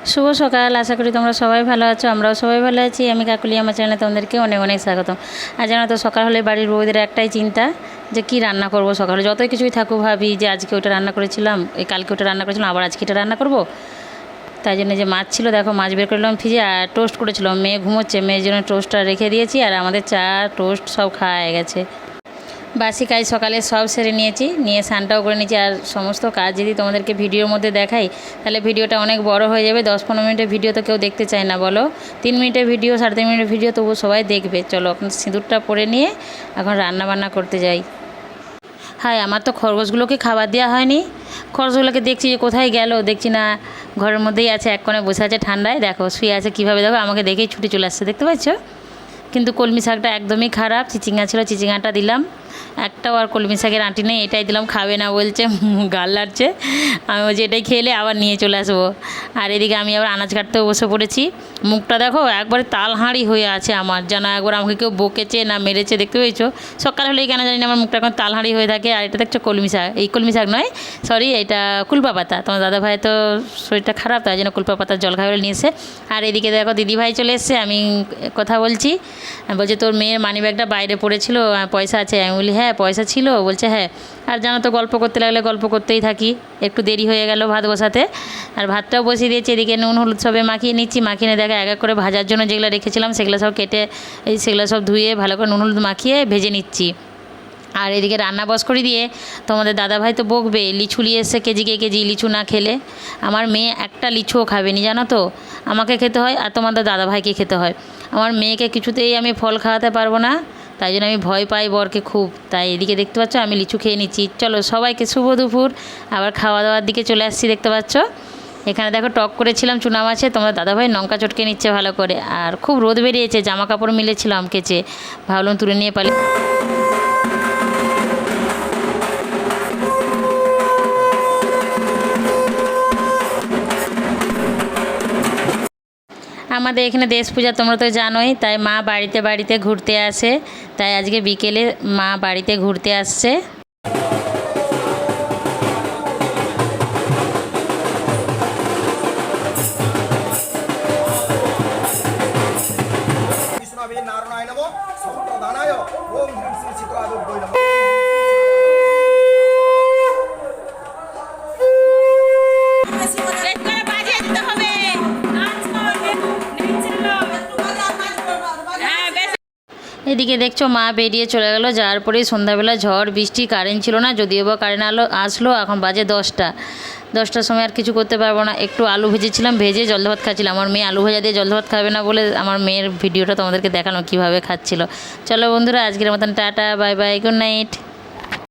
শুভ সকাল। আশা করি তোমরা সবাই ভালো আছো, আমরাও সবাই ভালো আছি। আমি কাকুলি, আমার চ্যানেলে তোমাদেরকে অনেক অনেক স্বাগতম। আর জানো তো, সকাল হলে বাড়ির বউদের একটাই চিন্তা যে কি রান্না করব। সকালে যতই কিছুই থাকুক ভাবি যে আজকে ওটা রান্না করেছিলাম, এই কালকে ওটা রান্না করেছিলাম, আবার আজকে এটা রান্না করব। তাই জন্য যে মাছ ছিল, দেখো মাছ বের করলাম ফ্রিজে, আর টোস্ট করেছিলাম। মেয়ে ঘুমোচ্ছে, মেয়ের জন্য টোস্টটা রেখে দিয়েছি, আর আমাদের চা টোস্ট সব খাওয়া হয়ে গেছে। বাসি কাজ সকালে সব সেরে নিয়েছি, নিয়ে স্নানটাও করে নিয়েছি। আর সমস্ত কাজ যদি তোমাদেরকে ভিডিওর মধ্যে দেখাই তাহলে ভিডিওটা অনেক বড় হয়ে যাবে। 10-15 মিনিটের ভিডিও তো কেউ দেখতে চায় না, বলো। 3 মিনিটের ভিডিও, 3.5 মিনিটের ভিডিও তবু সবাই দেখবে। চলো এখন সিঁদুরটা পরে নিয়ে এখন রান্না বান্না করতে যাই। হ্যাঁ, আমার তো খরগোশগুলোকে খাবার দেওয়া হয়নি। খরগোশগুলোকে দেখছি যে কোথায় গেল, দেখছি না, ঘরের মধ্যেই আছে, এক কোণে বসে আছে ঠান্ডায়। দেখো শুয়ে আছে কীভাবে, দেখো আমাকে দেখেই ছুটে চলে আসছে, দেখতে পাচ্ছ। কিন্তু কলমি শাকটা একদমই খারাপ, চিচিঙ্গা ছিল, চিচিঙ্গাটা দিলাম। একটাও আর কলমি শাকের আঁটি নেই, এটাই দিলাম, খাবে না বলছে, গাল লাগছে। আমি বলছি এটাই খেলে আবার নিয়ে চলে আসবো। আর এদিকে আমি আবার আনাজ কাটতেও বসে পড়েছি। মুখটা দেখো একবারে তালহাঁড়ি হয়ে আছে আমার, যেন একবার আমাকে কেউ বকেছে না মেরেছে, দেখতে পেয়েছো। সকাল হলেই কেন জানি না আমার মুখটা এখন তালহাঁড়ি হয়ে থাকে। আর এটা দেখছো কলমি শাক, এই কলমি শাক নয়, সরি, এটা কুলপা পাতা। তোমার দাদাভাই তো শরীরটা খারাপ, তাই জন্য কুলপা পাতার জল খাবার নিয়ে এসে। আর এদিকে দেখো দিদিভাই চলে এসছে, আমি কথা বলছি। বলছে তোর মেয়ের মানিব্যাগটা বাইরে পড়েছিল, পয়সা আছে। আমি বলি হ্যাঁ পয়সা ছিল, বলছে হ্যাঁ। আর জানো তো, গল্প করতে লাগলে গল্প করতেই থাকি। একটু দেরি হয়ে গেল ভাত বসাতে, আর ভাতটাও বসিয়ে দিয়েছি। এদিকে নুন হলুদ সবে মাখিয়ে নিচ্ছি, মাখিয়ে নিয়ে দেখা এক এক করে ভাজার জন্য যেগুলো রেখেছিলাম সেগুলো সব কেটে, সেগুলো সব ধুয়ে ভালো করে নুন হলুদ মাখিয়ে ভেজে নিচ্ছি। আর এদিকে রান্না বস করে দিয়ে তোমাদের দাদাভাই তো বকবে, লিচু নিয়ে এসে কেজি লিচু না খেলে। আমার মেয়ে একটা লিচুও খাবে নি, জানো তো। আমাকে খেতে হয় আর তোমাদের দাদাভাইকে খেতে হয়। আমার মেয়েকে কিছুতেই আমি ফল খাওয়াতে পারবো না, তাই জন্য আমি ভয় পাই বরকে খুব। তাই এদিকে দেখতে পাচ্ছ আমি লিচু খেয়ে নিচ্ছি। চলো সবাইকে শুভ দুপুর। আবার খাওয়া দাওয়ার দিকে চলে আসছি, দেখতে পাচ্ছ। এখানে দেখো টক করেছিলাম চুনা মাছে, তোমাদের দাদাভাই লঙ্কা চটকে নিচ্ছে ভালো করে। আর খুব রোদ বেরিয়েছে, জামা কাপড় মিলেছিলাম কেচে, ভাবলাম তুলে নিয়ে পালি। আমাদের এখানে দেশ পূজা তোমরা তো জানোই, তাই মা বাড়িতে বাড়িতে ঘুরতে আসে। তাই আজকে বিকেলে মা বাড়িতে ঘুরতে আসছে। এদিকে দেখছো মা বেরিয়ে চলে গেল, যাওয়ার পরেই সন্ধ্যাবেলা ঝড় বৃষ্টি, কারেন্ট ছিল না, যদিও বা কারেন্ট আসলো। এখন বাজে 10টার সময় আর কিছু করতে পারবো না। একটু আলু ভেজেছিলাম, ভেজে জল ভাত খাচ্ছিলাম। আমার মেয়ে আলু ভাজা দিয়ে জল ভাত খাবে না বলে আমার মেয়ের ভিডিওটা তোমাদেরকে দেখানো কীভাবে খাচ্ছিল। চলো বন্ধুরা, আজকের মতন tata, bye bye, good night.